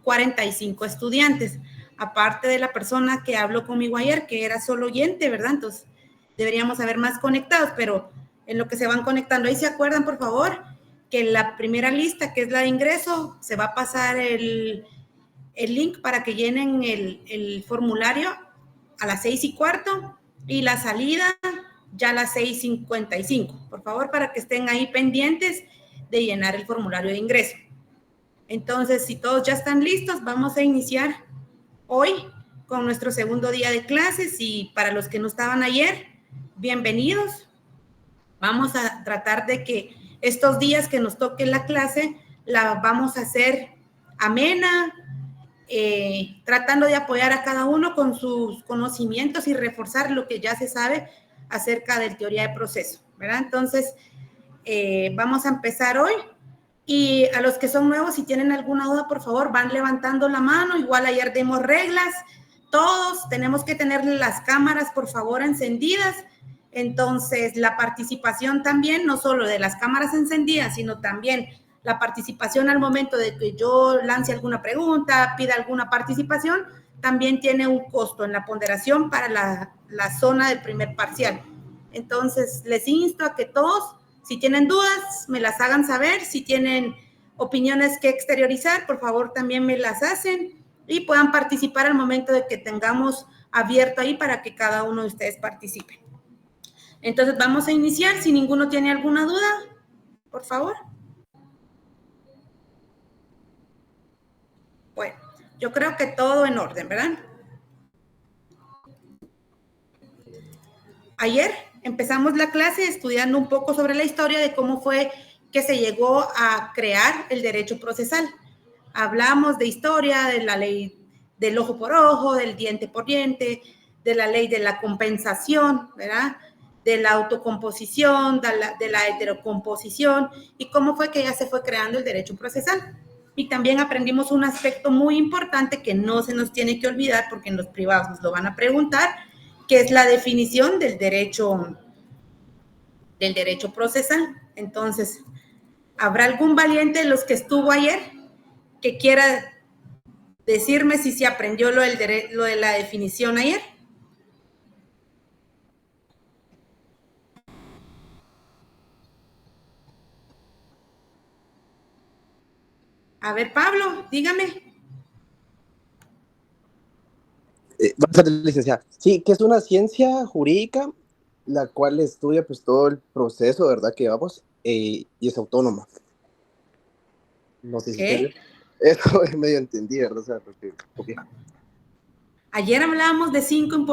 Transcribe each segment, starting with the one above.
45 estudiantes, aparte de la persona que habló conmigo ayer, que era solo oyente, ¿verdad? Entonces, deberíamos haber más conectados, pero en lo que se van conectando, ahí se acuerdan, por favor, que la primera lista, que es la de ingreso, se va a pasar el link para que llenen el formulario a las 6:15 y la salida ya a las 6:55. Por favor, para que estén ahí pendientes de llenar el formulario de ingreso. Entonces, si todos ya están listos, vamos a iniciar hoy con nuestro segundo día de clases, y para los que no estaban ayer, bienvenidos. Vamos a tratar de que estos días que nos toque la clase, la vamos a hacer amena, tratando de apoyar a cada uno con sus conocimientos y reforzar lo que ya se sabe acerca de teoría de proceso, ¿verdad? Entonces, vamos a empezar hoy. Y a los que son nuevos, si tienen alguna duda, por favor, van levantando la mano. Igual ayer dimos reglas. Todos tenemos que tener las cámaras, por favor, encendidas. Entonces, la participación también, no solo de las cámaras encendidas, sino también la participación al momento de que yo lance alguna pregunta, pida alguna participación, también tiene un costo en la ponderación para la zona del primer parcial. Entonces, les insto a que todos, si tienen dudas, me las hagan saber. Si tienen opiniones que exteriorizar, por favor, también me las hacen y puedan participar al momento de que tengamos abierto ahí para que cada uno de ustedes participe. Entonces, vamos a iniciar. Si ninguno tiene alguna duda, por favor. Bueno, yo creo que todo en orden, ¿verdad? Ayer empezamos la clase estudiando un poco sobre la historia de cómo fue que se llegó a crear el derecho procesal. Hablamos de historia, de la ley del ojo por ojo, del diente por diente, de la ley de la compensación, ¿verdad? De la autocomposición, de la heterocomposición, y cómo fue que ya se fue creando el derecho procesal. Y también aprendimos un aspecto muy importante que no se nos tiene que olvidar, porque en los privados nos lo van a preguntar, que es la definición del derecho procesal. Entonces, ¿habrá algún valiente de los que estuvo ayer que quiera decirme si se aprendió lo de la definición ayer? A ver, Pablo, dígame. Buenas tardes, licenciada. Sí, que es una ciencia jurídica la cual estudia pues todo el proceso, ¿verdad? Que llevamos y es autónoma. No sé si eso es medio entendí, ¿verdad? O sea, porque, okay. Ayer hablábamos de 5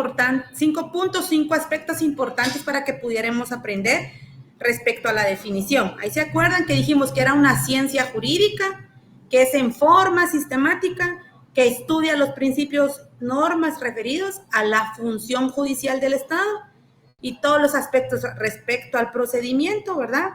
puntos, 5 aspectos importantes para que pudiéramos aprender respecto a la definición. Ahí se acuerdan que dijimos que era una ciencia jurídica, que es en forma sistemática, que estudia los principios, normas referidos a la función judicial del Estado y todos los aspectos respecto al procedimiento, ¿verdad?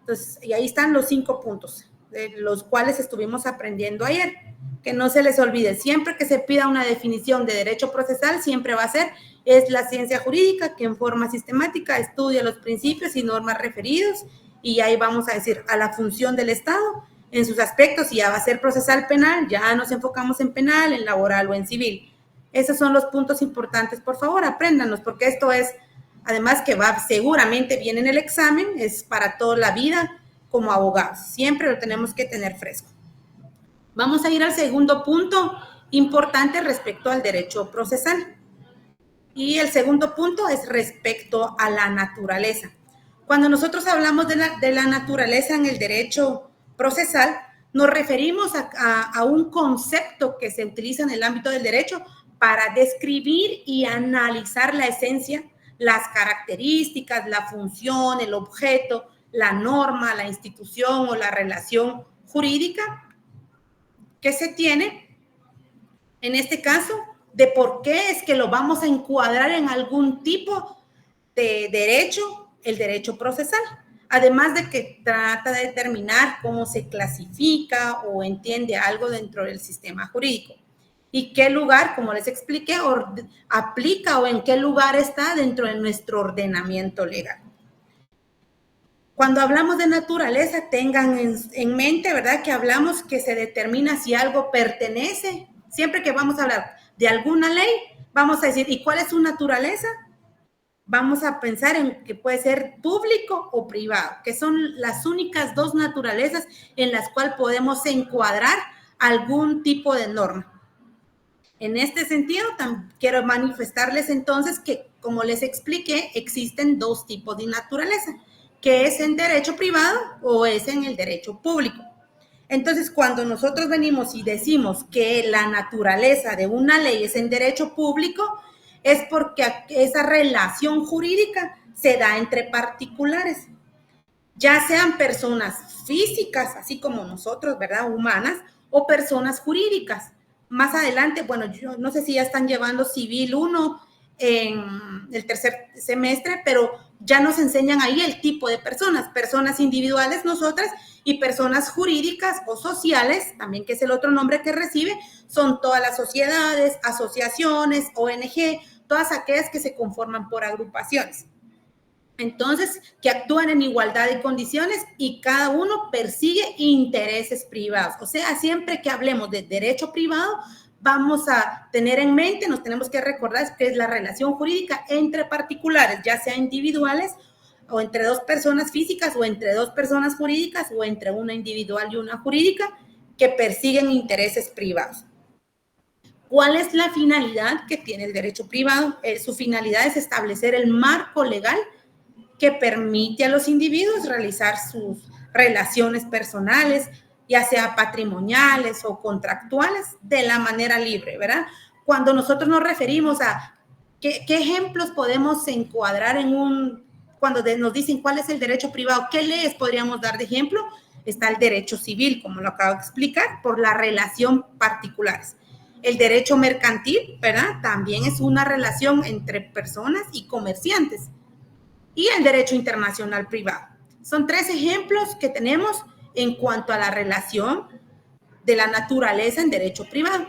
Entonces, y ahí están los 5 puntos, de los cuales estuvimos aprendiendo ayer. Que no se les olvide, siempre que se pida una definición de derecho procesal, siempre va a ser, es la ciencia jurídica que en forma sistemática estudia los principios y normas referidos, y ahí vamos a decir a la función del Estado en sus aspectos, y ya va a ser procesal penal, ya nos enfocamos en penal, en laboral o en civil. Esos son los puntos importantes, por favor, apréndanos, porque esto es, además que va seguramente bien en el examen, es para toda la vida como abogados, siempre lo tenemos que tener fresco. Vamos a ir al segundo punto importante respecto al derecho procesal. Y el segundo punto es respecto a la naturaleza. Cuando nosotros hablamos de la naturaleza en el derecho procesal, nos referimos a un concepto que se utiliza en el ámbito del derecho para describir y analizar la esencia, las características, la función, el objeto, la norma, la institución o la relación jurídica que se tiene, en este caso, de por qué es que lo vamos a encuadrar en algún tipo de derecho, el derecho procesal. Además de que trata de determinar cómo se clasifica o entiende algo dentro del sistema jurídico. Y qué lugar, como les expliqué, aplica o en qué lugar está dentro de nuestro ordenamiento legal. Cuando hablamos de naturaleza, tengan en mente, ¿verdad? Que hablamos que se determina si algo pertenece. Siempre que vamos a hablar de alguna ley, vamos a decir, ¿y cuál es su naturaleza? Vamos a pensar en que puede ser público o privado, que son las únicas dos naturalezas en las cuales podemos encuadrar algún tipo de norma. En este sentido, quiero manifestarles entonces que, como les expliqué, existen dos tipos de naturaleza, que es en derecho privado o es en el derecho público. Entonces, cuando nosotros venimos y decimos que la naturaleza de una ley es en derecho público, es porque esa relación jurídica se da entre particulares, ya sean personas físicas, así como nosotros, ¿verdad? Humanas, o personas jurídicas. Más adelante, bueno, yo no sé si ya están llevando Civil 1 en el tercer semestre, pero ya nos enseñan ahí el tipo de personas individuales nosotras y personas jurídicas o sociales, también que es el otro nombre que recibe, son todas las sociedades, asociaciones, ONG, todas aquellas que se conforman por agrupaciones. Entonces, que actúan en igualdad de condiciones y cada uno persigue intereses privados. O sea, siempre que hablemos de derecho privado, vamos a tener en mente, nos tenemos que recordar que es la relación jurídica entre particulares, ya sea individuales o entre dos personas físicas o entre dos personas jurídicas o entre una individual y una jurídica que persiguen intereses privados. ¿Cuál es la finalidad que tiene el derecho privado? Su finalidad es establecer el marco legal que permite a los individuos realizar sus relaciones personales, ya sea patrimoniales o contractuales, de la manera libre, ¿verdad? Cuando nosotros nos referimos a qué ejemplos podemos encuadrar cuando nos dicen cuál es el derecho privado, ¿qué leyes podríamos dar de ejemplo? Está el derecho civil, como lo acabo de explicar, por la relación particulares. El derecho mercantil, ¿verdad? También es una relación entre personas y comerciantes. Y el derecho internacional privado. Son tres ejemplos que tenemos en cuanto a la relación de la naturaleza en derecho privado.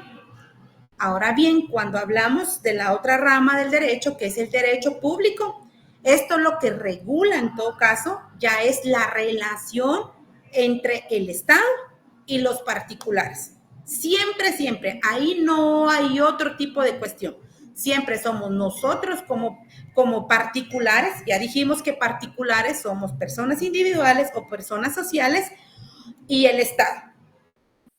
Ahora bien, cuando hablamos de la otra rama del derecho, que es el derecho público, esto lo que regula en todo caso ya es la relación entre el Estado y los particulares. Siempre, siempre, ahí no hay otro tipo de cuestión. Siempre somos nosotros como particulares, ya dijimos que particulares somos personas individuales o personas sociales y el Estado,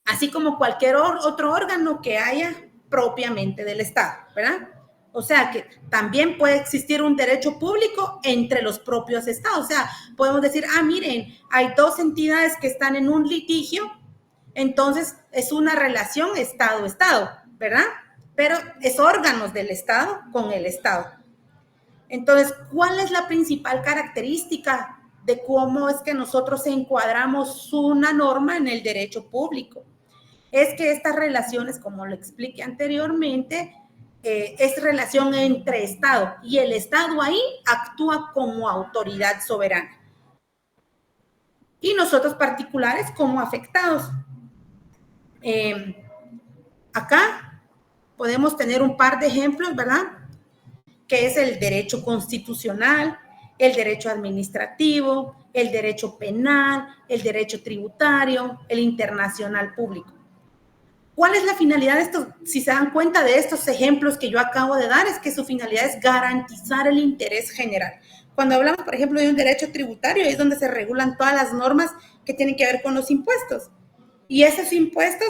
así como cualquier otro órgano que haya propiamente del Estado, ¿verdad? O sea que también puede existir un derecho público entre los propios estados. O sea, podemos decir, miren, hay dos entidades que están en un litigio, entonces es una relación Estado-Estado, ¿verdad? Pero es órganos del Estado con el Estado. Entonces, ¿cuál es la principal característica de cómo es que nosotros encuadramos una norma en el derecho público? Es que estas relaciones, como lo expliqué anteriormente, es relación entre Estado y el Estado ahí actúa como autoridad soberana. Y nosotros particulares como afectados. Acá podemos tener un par de ejemplos, ¿verdad? Que es el derecho constitucional, el derecho administrativo, el derecho penal, el derecho tributario, el internacional público. ¿Cuál es la finalidad de esto? Si se dan cuenta de estos ejemplos que yo acabo de dar, es que su finalidad es garantizar el interés general. Cuando hablamos, por ejemplo, de un derecho tributario, es donde se regulan todas las normas que tienen que ver con los impuestos. Y esos impuestos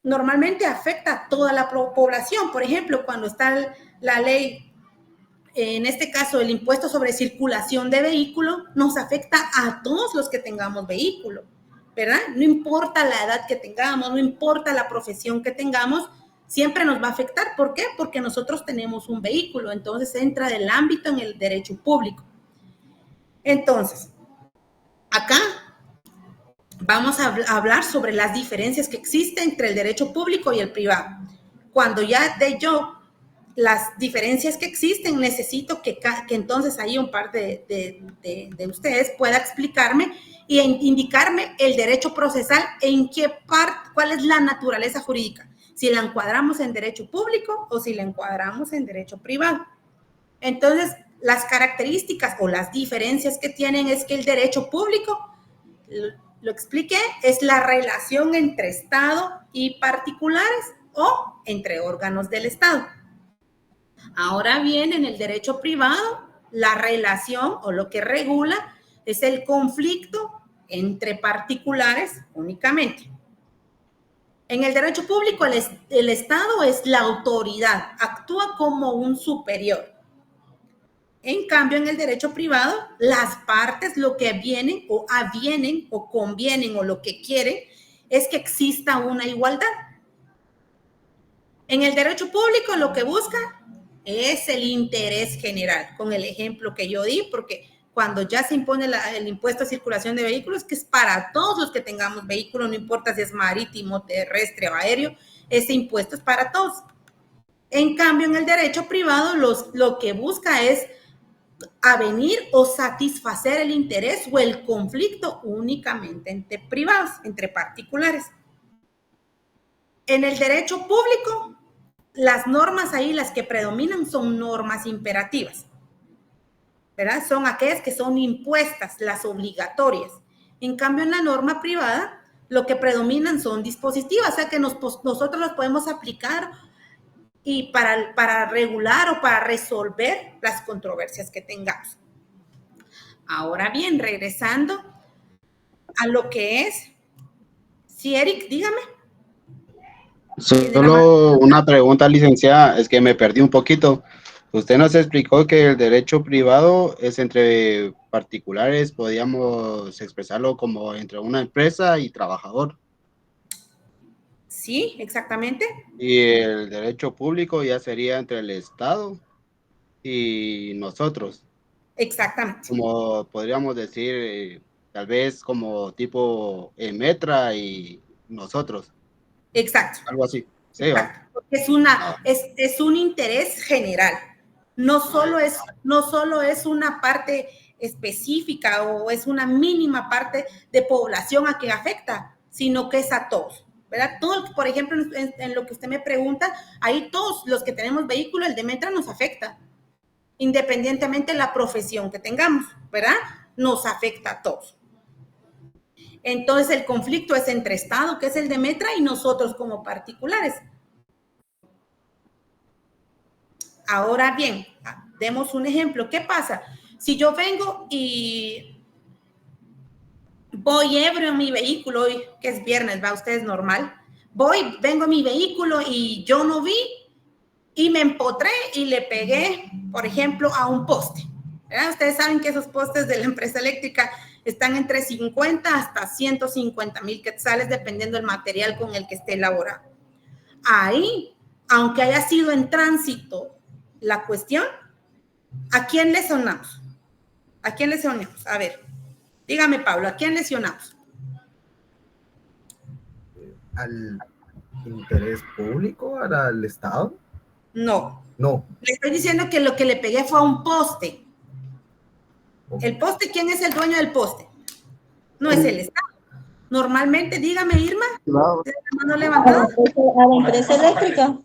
normalmente afectan a toda la población. Por ejemplo, cuando está la ley, en este caso el impuesto sobre circulación de vehículo, nos afecta a todos los que tengamos vehículo, ¿verdad? No importa la edad que tengamos, no importa la profesión que tengamos, siempre nos va a afectar. ¿Por qué? Porque nosotros tenemos un vehículo, entonces entra del ámbito en el derecho público. Entonces, acá vamos a hablar sobre las diferencias que existen entre el derecho público y el privado. Cuando ya de yo las diferencias que existen, necesito que entonces ahí un par de ustedes pueda explicarme y indicarme el derecho procesal, en qué parte, cuál es la naturaleza jurídica, si la encuadramos en derecho público o si la encuadramos en derecho privado. Entonces, Las características o las diferencias que tienen es que el derecho público, lo expliqué, es la relación entre Estado y particulares o entre órganos del Estado. Ahora bien, en el derecho privado, la relación o lo que regula es el conflicto entre particulares únicamente. En el derecho público, el Estado es la autoridad, actúa como un superior. En cambio, en el derecho privado, las partes lo que vienen o avienen o convienen o lo que quieren es que exista una igualdad. En el derecho público lo que busca es el interés general, con el ejemplo que yo di, porque cuando ya se impone el impuesto a circulación de vehículos, que es para todos los que tengamos vehículos, no importa si es marítimo, terrestre o aéreo, ese impuesto es para todos. En cambio, en el derecho privado, lo que busca es avenir o satisfacer el interés o el conflicto únicamente entre privados, entre particulares. En el derecho público, las normas ahí, las que predominan, son normas imperativas, ¿verdad? Son aquellas que son impuestas, las obligatorias. En cambio, en la norma privada, lo que predominan son dispositivas, o sea que nosotros las podemos aplicar y para regular o para resolver las controversias que tengamos. Ahora bien, regresando a lo que es, sí, Eric, dígame. Solo una pregunta, licenciada, es que me perdí un poquito. Usted nos explicó que el derecho privado es entre particulares, podríamos expresarlo como entre una empresa y trabajador. Sí, exactamente. Y el derecho público ya sería entre el Estado y nosotros. Exactamente. Como podríamos decir, tal vez como tipo Metra y nosotros. Exacto. Algo así. Sí, Exacto. va. Porque es un interés general. No solo es una parte específica o es una mínima parte de población a que afecta, sino que es a todos, ¿verdad? Todo, por ejemplo, en lo que usted me pregunta, ahí todos los que tenemos vehículo, el de Metra nos afecta, independientemente de la profesión que tengamos, ¿verdad? Nos afecta a todos. Entonces el conflicto es entre Estado, que es el de Metra, y nosotros como particulares. Ahora bien, demos un ejemplo. ¿Qué pasa? Si yo vengo y voy ebrio en mi vehículo, hoy que es viernes, va, usted es normal, vengo en mi vehículo y yo no vi y me empotré y le pegué, por ejemplo, a un poste. ¿Verdad? Ustedes saben que esos postes de la empresa eléctrica están entre 50 hasta 150,000 quetzales, dependiendo del material con el que esté elaborado. Ahí, aunque haya sido en tránsito la cuestión, ¿a quién lesionamos? ¿A quién lesionamos? A ver, dígame, Pablo, ¿a quién lesionamos? ¿Al interés público? ¿Al Estado? No. No. Le estoy diciendo que lo que le pegué fue a un poste. ¿El poste? ¿Quién es el dueño del poste? No es el Estado. Normalmente, dígame, Irma, ¿tiene la mano levantada? A la empresa eléctrica.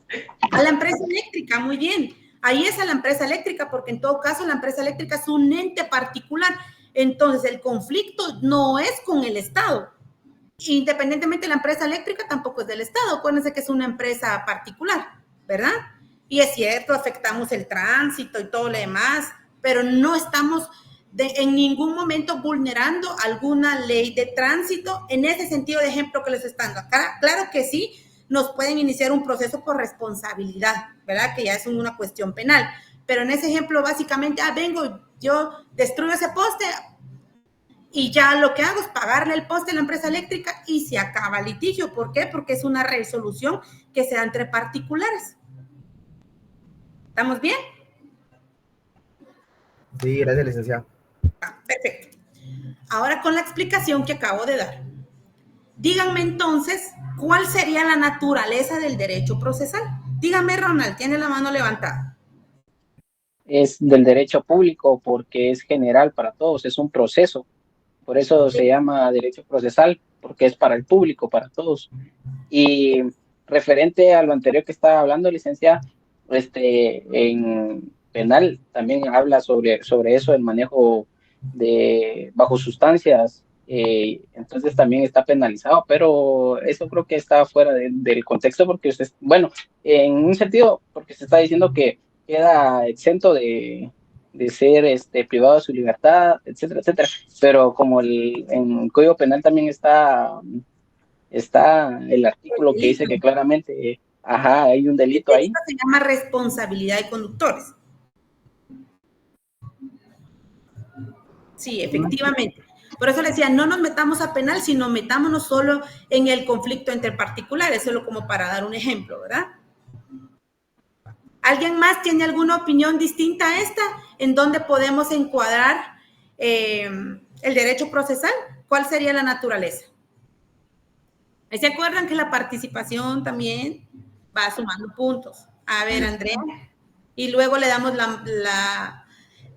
A la empresa eléctrica, muy bien. Ahí es a la empresa eléctrica, porque en todo caso la empresa eléctrica es un ente particular. Entonces, el conflicto no es con el Estado. Independientemente de la empresa eléctrica, tampoco es del Estado. Acuérdense que es una empresa particular, ¿verdad? Y es cierto, afectamos el tránsito y todo lo demás, pero no estamos en ningún momento vulnerando alguna ley de tránsito en ese sentido de ejemplo que les estoy dando acá. Claro que sí, nos pueden iniciar un proceso por responsabilidad, ¿verdad? Que ya es una cuestión penal. Pero en ese ejemplo, básicamente, vengo, yo destruyo ese poste y ya lo que hago es pagarle el poste a la empresa eléctrica y se acaba el litigio. ¿Por qué? Porque es una resolución que se da entre particulares. ¿Estamos bien? Sí, gracias, licenciada. Perfecto. Ahora con la explicación que acabo de dar, díganme entonces, ¿cuál sería la naturaleza del derecho procesal? Dígame, Ronald, tiene la mano levantada. Es del derecho público porque es general para todos, es un proceso. Por eso se llama derecho procesal, porque es para el público, para todos. Y referente a lo anterior que estaba hablando, licenciada, en Penal también habla sobre eso, el manejo de bajo sustancias, entonces también está penalizado, pero eso creo que está fuera del contexto porque usted, bueno, en un sentido, porque se está diciendo que queda exento de ser privado de su libertad, etcétera, etcétera, pero como en el Código Penal también está el artículo que dice que claramente, hay un delito ahí. Esto se llama responsabilidad de conductores. Sí, efectivamente. Por eso le decía, no nos metamos a penal, sino metámonos solo en el conflicto entre particulares, solo como para dar un ejemplo, ¿verdad? ¿Alguien más tiene alguna opinión distinta a esta? ¿En dónde podemos encuadrar el derecho procesal? ¿Cuál sería la naturaleza? ¿Se acuerdan que la participación también va sumando puntos? A ver, Andrea. Y luego le damos la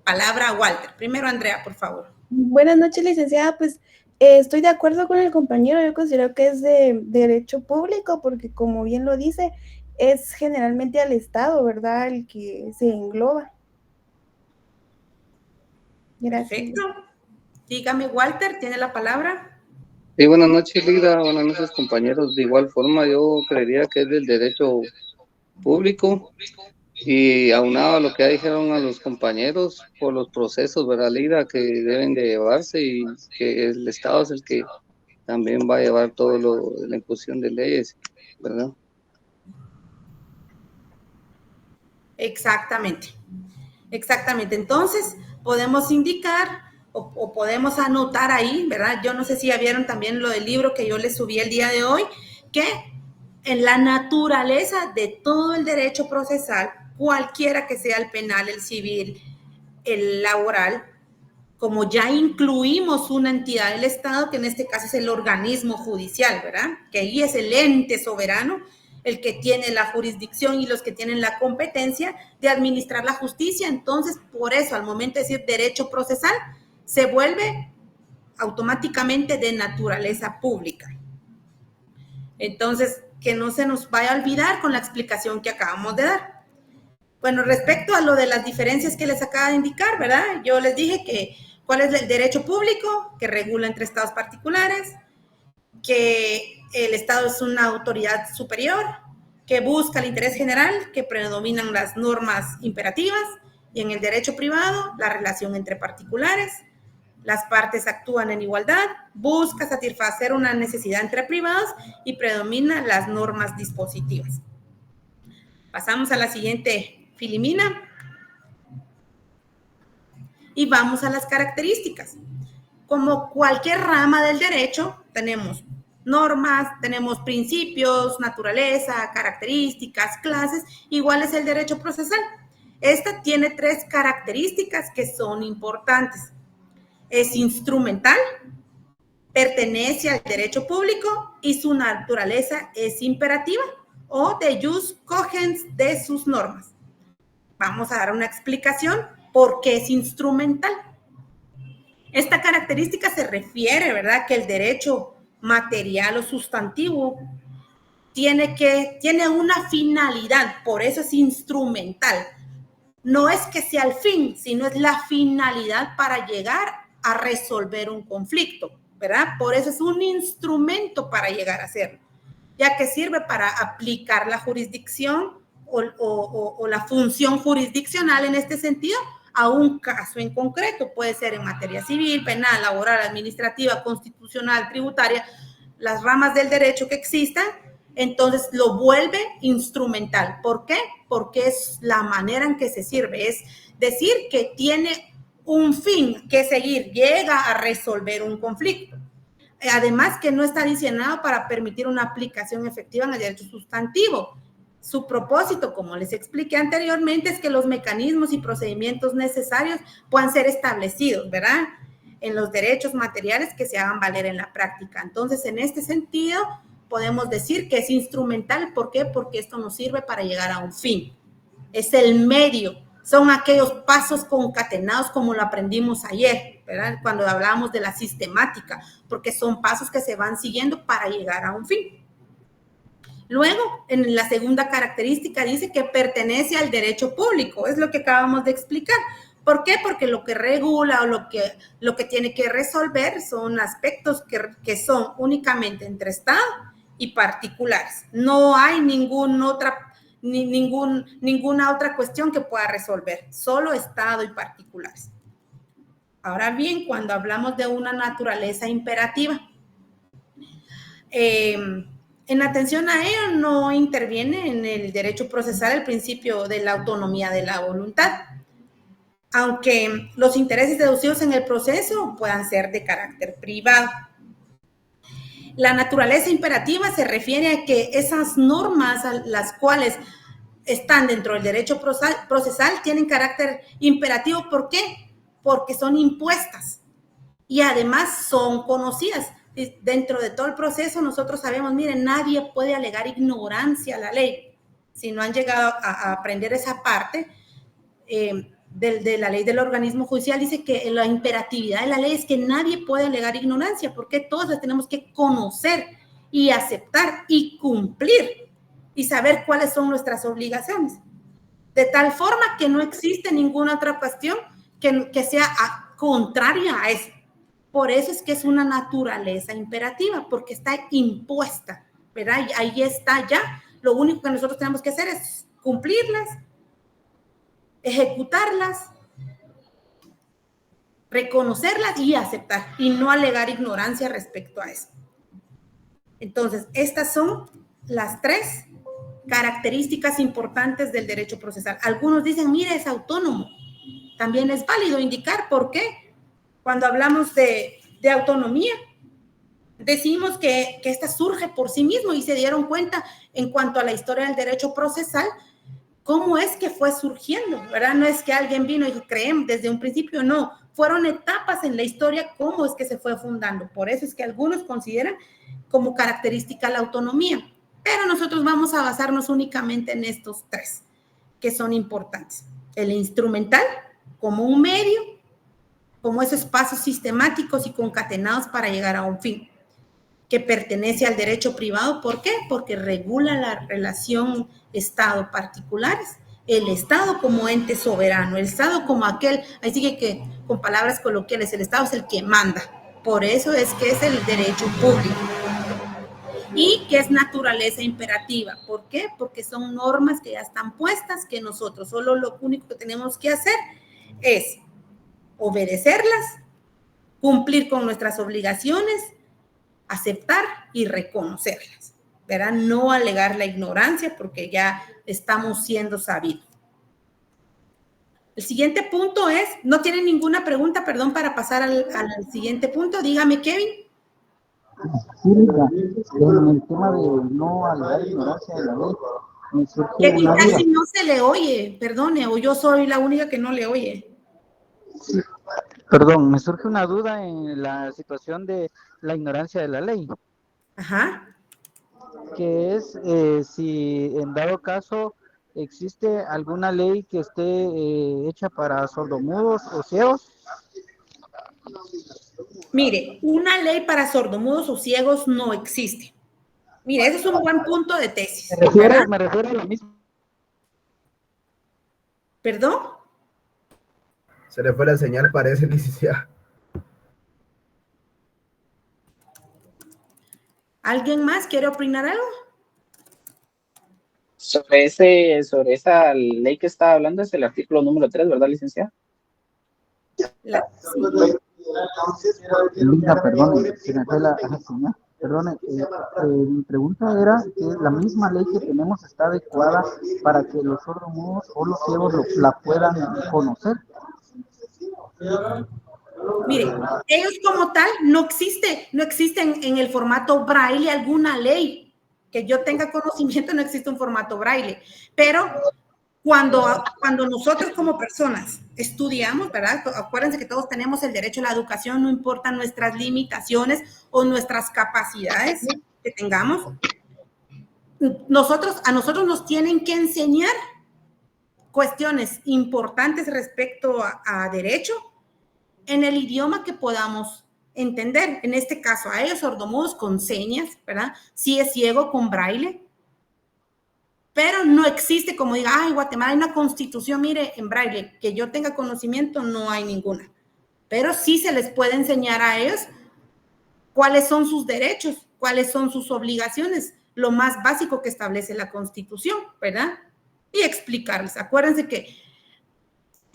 palabra a Walter. Primero, Andrea, por favor. Buenas noches, licenciada. Pues estoy de acuerdo con el compañero. Yo considero que es de derecho público porque, como bien lo dice, es generalmente al Estado, ¿verdad?, el que se engloba. Gracias. Perfecto. Dígame, Walter, ¿tiene la palabra? Sí, buenas noches, Lida. Buenas noches, compañeros. De igual forma, yo creería que es del derecho público y aunado a lo que ya dijeron a los compañeros por los procesos, ¿verdad, Lida?, que deben de llevarse y que el Estado es el que también va a llevar todo la imposición de leyes, ¿verdad? Exactamente. Exactamente. Entonces, podemos indicar o podemos anotar ahí, ¿verdad? Yo no sé si ya vieron también lo del libro que yo les subí el día de hoy, que en la naturaleza de todo el derecho procesal, cualquiera que sea el penal, el civil, el laboral, como ya incluimos una entidad del Estado, que en este caso es el organismo judicial, ¿verdad? Que ahí es el ente soberano, el que tiene la jurisdicción y los que tienen la competencia de administrar la justicia. Entonces, por eso, al momento de decir derecho procesal, se vuelve automáticamente de naturaleza pública. Entonces, que no se nos vaya a olvidar con la explicación que acabamos de dar. Bueno, respecto a lo de las diferencias que les acaba de indicar, ¿verdad? Yo les dije que cuál es el derecho público, que regula entre estados particulares, que el Estado es una autoridad superior, que busca el interés general, que predominan las normas imperativas, y en el derecho privado, la relación entre particulares, las partes actúan en igualdad, busca satisfacer una necesidad entre privados y predominan las normas dispositivas. Pasamos a la siguiente filimina y vamos a las características. Como cualquier rama del derecho, tenemos normas, tenemos principios, naturaleza, características, clases, igual es el derecho procesal. Esta tiene 3 características que son importantes. Es instrumental, pertenece al derecho público y su naturaleza es imperativa o de jus cogens de sus normas. Vamos a dar una explicación por qué es instrumental. Esta característica se refiere, ¿verdad?, que el derecho material o sustantivo tiene una finalidad, por eso es instrumental. No es que sea el fin, sino es la finalidad para llegar a resolver un conflicto, ¿verdad? Por eso es un instrumento para llegar a hacerlo, ya que sirve para aplicar la jurisdicción o la función jurisdiccional en este sentido a un caso en concreto. Puede ser en materia civil, penal, laboral, administrativa, constitucional, tributaria, las ramas del derecho que existan. Entonces lo vuelve instrumental. ¿Por qué? Porque es la manera en que se sirve. Es decir, que tiene un fin que seguir, llega a resolver un conflicto. Además que no está diseñado para permitir una aplicación efectiva en el derecho sustantivo. Su propósito, como les expliqué anteriormente, es que los mecanismos y procedimientos necesarios puedan ser establecidos, ¿verdad?, en los derechos materiales que se hagan valer en la práctica. Entonces, en este sentido, podemos decir que es instrumental. ¿Por qué? Porque esto nos sirve para llegar a un fin. Es el medio. Son aquellos pasos concatenados como lo aprendimos ayer, ¿verdad?, cuando hablábamos de la sistemática, porque son pasos que se van siguiendo para llegar a un fin. Luego, en la segunda característica dice que pertenece al derecho público, es lo que acabamos de explicar. ¿Por qué? Porque lo que regula o lo que tiene que resolver son aspectos que son únicamente entre Estado y particulares. No hay ninguna otra cuestión que pueda resolver, solo Estado y particulares. Ahora bien, cuando hablamos de una naturaleza imperativa, en atención a ello no interviene en el derecho procesal el principio de la autonomía de la voluntad, aunque los intereses deducidos en el proceso puedan ser de carácter privado. La naturaleza imperativa se refiere a que esas normas a las cuales están dentro del derecho procesal tienen carácter imperativo. ¿Por qué? Porque son impuestas y además son conocidas. Dentro de todo el proceso nosotros sabemos, miren, nadie puede alegar ignorancia a la ley. Si no han llegado a aprender esa parte de la ley del organismo judicial, dice que la imperatividad de la ley es que nadie puede alegar ignorancia, porque todos la tenemos que conocer y aceptar y cumplir y saber cuáles son nuestras obligaciones. De tal forma que no existe ninguna otra cuestión que sea contraria a eso. Por eso es que es una naturaleza imperativa, porque está impuesta, ¿verdad? Y ahí está ya. Lo único que nosotros tenemos que hacer es cumplirlas, ejecutarlas, reconocerlas y aceptar, y no alegar ignorancia respecto a eso. Entonces, estas son las 3 características importantes del derecho procesal. Algunos dicen, mire, es autónomo. También es válido indicar por qué. Cuando hablamos de autonomía, decimos que esta surge por sí mismo y se dieron cuenta en cuanto a la historia del derecho procesal, cómo es que fue surgiendo, ¿verdad? No es que alguien vino y creemos desde un principio, no. Fueron etapas en la historia, cómo es que se fue fundando. Por eso es que algunos consideran como característica la autonomía. Pero nosotros vamos a basarnos únicamente en estos 3, que son importantes. El instrumental, como un medio, como esos pasos sistemáticos y concatenados para llegar a un fin, que pertenece al derecho privado. ¿Por qué? Porque regula la relación Estado-particulares, el Estado como ente soberano, el Estado como aquel, ahí sigue que con palabras coloquiales, el Estado es el que manda. Por eso es que es el derecho público. Y que es naturaleza imperativa. ¿Por qué? Porque son normas que ya están puestas, que nosotros solo lo único que tenemos que hacer es obedecerlas, cumplir con nuestras obligaciones, aceptar y reconocerlas, ¿verdad? No alegar la ignorancia porque ya estamos siendo sabidos. El siguiente punto es, no tienen ninguna pregunta, perdón, para pasar al siguiente punto. Dígame, Kevin. Sí, en el tema de no alegar ignorancia de la ley, me surge Kevin, una casi duda. no se le oye, perdone, o yo soy la única que no le oye. Sí, perdón, me surge una duda en la situación de la ignorancia de la ley. Ajá. Que es si en dado caso existe alguna ley que esté hecha para sordomudos o ciegos. Mire, una ley para sordomudos o ciegos no existe. Mire, ese es un buen punto de tesis. Me refiero a lo mismo. ¿Perdón? Se le fue la señal, parece, licenciada. ¿Alguien más quiere opinar algo? Sobre esa ley que está hablando es el artículo número 3, ¿verdad, licenciada? Linda, perdón, se me fue la señal. Perdón, mi pregunta era que la misma ley que tenemos está adecuada para que los sordomudos o los ciegos la puedan conocer. Mire, ellos como tal no existen en el formato braille alguna ley que yo tenga conocimiento, no existe un formato braille, pero cuando nosotros como personas estudiamos, ¿verdad? Acuérdense que todos tenemos el derecho a la educación, no importa nuestras limitaciones o nuestras capacidades que tengamos. A nosotros nos tienen que enseñar cuestiones importantes respecto a derecho en el idioma que podamos entender. En este caso, a ellos sordomudos con señas, ¿verdad? Si es ciego, con braille. pero no existe como diga, ay, Guatemala hay una constitución, mire, en braille, que yo tenga conocimiento, no hay ninguna. Pero sí se les puede enseñar a ellos cuáles son sus derechos, cuáles son sus obligaciones, lo más básico que establece la Constitución, ¿verdad? Y explicarles. Acuérdense que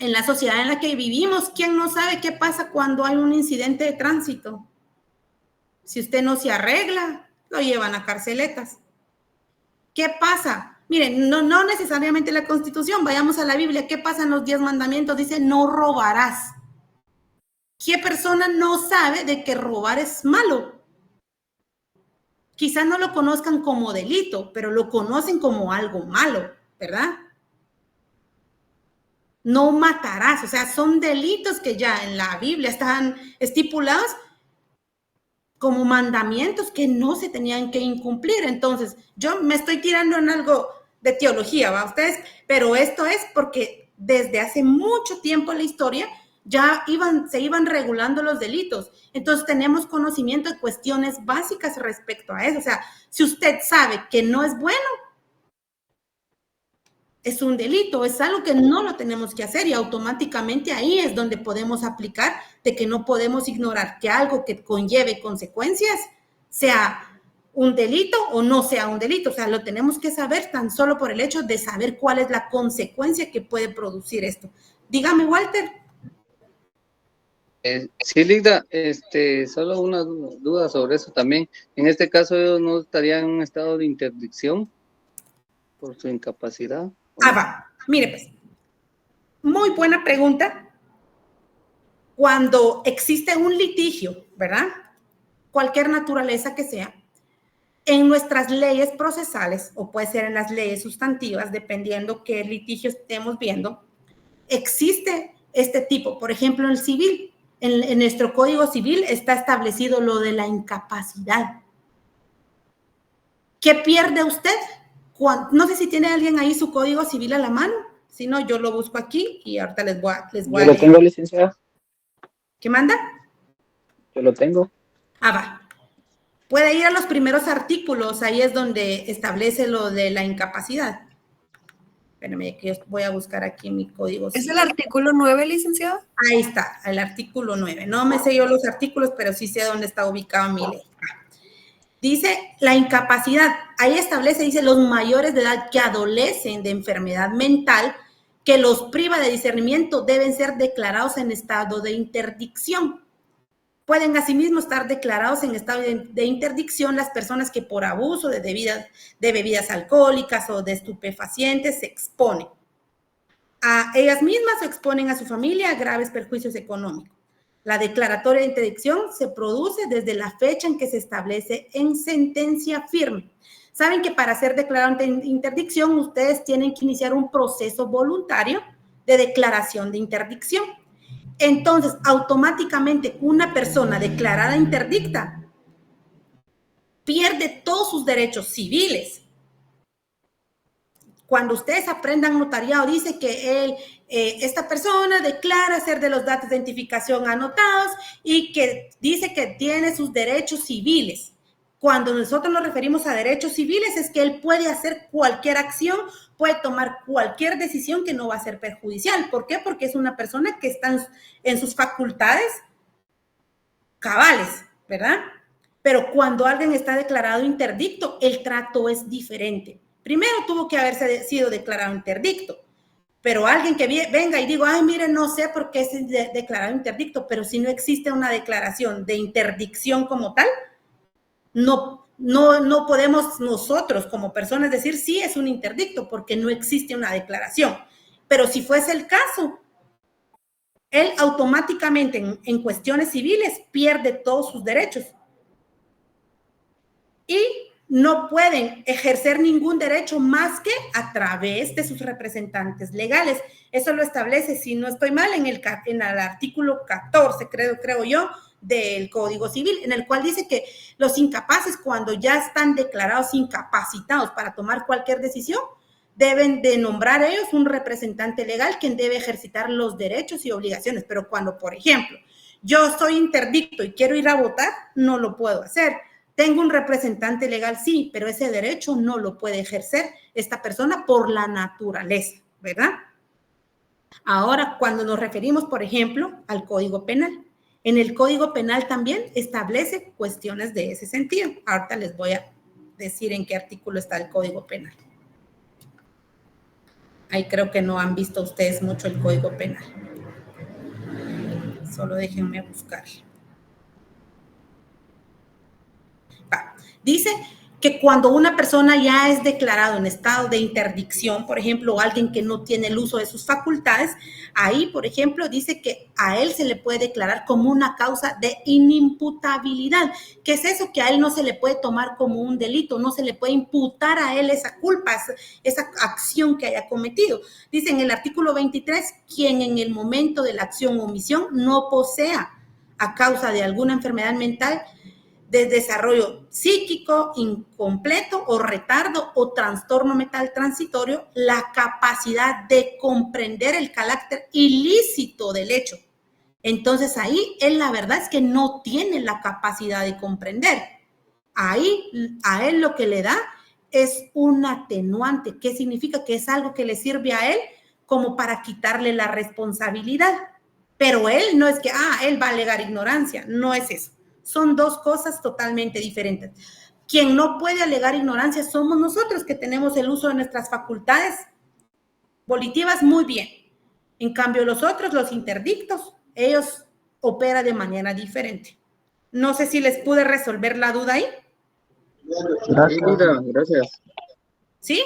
en la sociedad en la que vivimos, ¿quién no sabe qué pasa cuando hay un incidente de tránsito? Si usted no se arregla, lo llevan a carceletas. ¿Qué pasa? Miren, no necesariamente la Constitución, vayamos a la Biblia. ¿Qué pasa en los 10 mandamientos? Dice, no robarás. ¿Qué persona no sabe de que robar es malo? Quizás no lo conozcan como delito, pero lo conocen como algo malo, ¿verdad? No matarás, o sea, son delitos que ya en la Biblia están estipulados como mandamientos que no se tenían que incumplir. Entonces, yo me estoy tirando en algo de teología, ¿va ustedes? Pero esto es porque desde hace mucho tiempo en la historia ya se iban regulando los delitos. Entonces, tenemos conocimiento de cuestiones básicas respecto a eso. O sea, si usted sabe que no es bueno, es un delito, es algo que no lo tenemos que hacer y automáticamente ahí es donde podemos aplicar de que no podemos ignorar que algo que conlleve consecuencias sea un delito o no sea un delito. O sea, lo tenemos que saber tan solo por el hecho de saber cuál es la consecuencia que puede producir esto. Dígame, Walter. Sí, Ligda, solo una duda sobre eso también. En este caso, ellos no estarían en un estado de interdicción por su incapacidad. Va. Mire, pues, muy buena pregunta. Cuando existe un litigio, ¿verdad? Cualquier naturaleza que sea, en nuestras leyes procesales, o puede ser en las leyes sustantivas, dependiendo qué litigio estemos viendo, existe este tipo. Por ejemplo, en el civil, en nuestro Código Civil está establecido lo de la incapacidad. ¿Qué pierde usted? No sé si tiene alguien ahí su Código Civil a la mano. Si no, yo lo busco aquí y ahorita les voy a Yo leer. lo tengo, licenciada. ¿Qué manda? Yo lo tengo. Va. Puede ir a los primeros artículos, ahí es donde establece lo de la incapacidad. Espérame, que yo voy a buscar aquí mi Código Civil. ¿Es el artículo 9, licenciada? Ahí está, el artículo 9. No me sé yo los artículos, pero sí sé dónde está ubicado mi ley. Dice la incapacidad, ahí establece, dice los mayores de edad que adolecen de enfermedad mental que los priva de discernimiento deben ser declarados en estado de interdicción. Pueden asimismo estar declarados en estado de interdicción las personas que por abuso de bebidas alcohólicas o de estupefacientes se exponen a ellas mismas o exponen a su familia a graves perjuicios económicos. La declaratoria de interdicción se produce desde la fecha en que se establece en sentencia firme. Saben que para ser declarado en interdicción, ustedes tienen que iniciar un proceso voluntario de declaración de interdicción. Entonces, automáticamente, una persona declarada interdicta pierde todos sus derechos civiles. Cuando ustedes aprendan notariado, dice que esta persona declara ser de los datos de identificación anotados y que dice que tiene sus derechos civiles. Cuando nosotros nos referimos a derechos civiles es que él puede hacer cualquier acción, puede tomar cualquier decisión que no va a ser perjudicial. ¿Por qué? Porque es una persona que está en sus facultades cabales, ¿verdad? Pero cuando alguien está declarado interdicto, el trato es diferente. Primero tuvo que haberse sido declarado interdicto, pero alguien que venga y diga, ay, mire, no sé por qué es declarado interdicto, pero si no existe una declaración de interdicción como tal, no podemos nosotros como personas decir sí es un interdicto porque no existe una declaración. Pero si fuese el caso, él automáticamente en cuestiones civiles pierde todos sus derechos y no pueden ejercer ningún derecho más que a través de sus representantes legales. Eso lo establece, si no estoy mal, en el artículo 14, creo yo, del Código Civil, en el cual dice que los incapaces, cuando ya están declarados incapacitados para tomar cualquier decisión, deben de nombrar ellos un representante legal quien debe ejercitar los derechos y obligaciones. Pero cuando, por ejemplo, yo soy interdicto y quiero ir a votar, no lo puedo hacer. Tengo un representante legal, sí, pero ese derecho no lo puede ejercer esta persona por la naturaleza, ¿verdad? Ahora, cuando nos referimos, por ejemplo, al Código Penal, en el Código Penal también establece cuestiones de ese sentido. Ahorita les voy a decir en qué artículo está el Código Penal. Ahí creo que no han visto ustedes mucho el Código Penal. Solo déjenme buscar. Dice que cuando una persona ya es declarado en estado de interdicción, por ejemplo, o alguien que no tiene el uso de sus facultades, ahí, por ejemplo, dice que a él se le puede declarar como una causa de inimputabilidad. ¿Qué es eso? Que a él no se le puede tomar como un delito, no se le puede imputar a él esa culpa, esa acción que haya cometido. Dice en el artículo 23, quien en el momento de la acción o omisión no posea a causa de alguna enfermedad mental, de desarrollo psíquico incompleto o retardo o trastorno mental transitorio, la capacidad de comprender el carácter ilícito del hecho. Entonces ahí él la verdad es que no tiene la capacidad de comprender. Ahí a él lo que le da es un atenuante. ¿Qué significa? Que es algo que le sirve a él como para quitarle la responsabilidad. Pero él no es que, él va a alegar ignorancia, no es eso. Son dos cosas totalmente diferentes. Quien no puede alegar ignorancia somos nosotros, que tenemos el uso de nuestras facultades volitivas muy bien. En cambio, los otros, los interdictos, ellos operan de manera diferente. No sé si les pude resolver la duda ahí. Gracias. ¿Sí?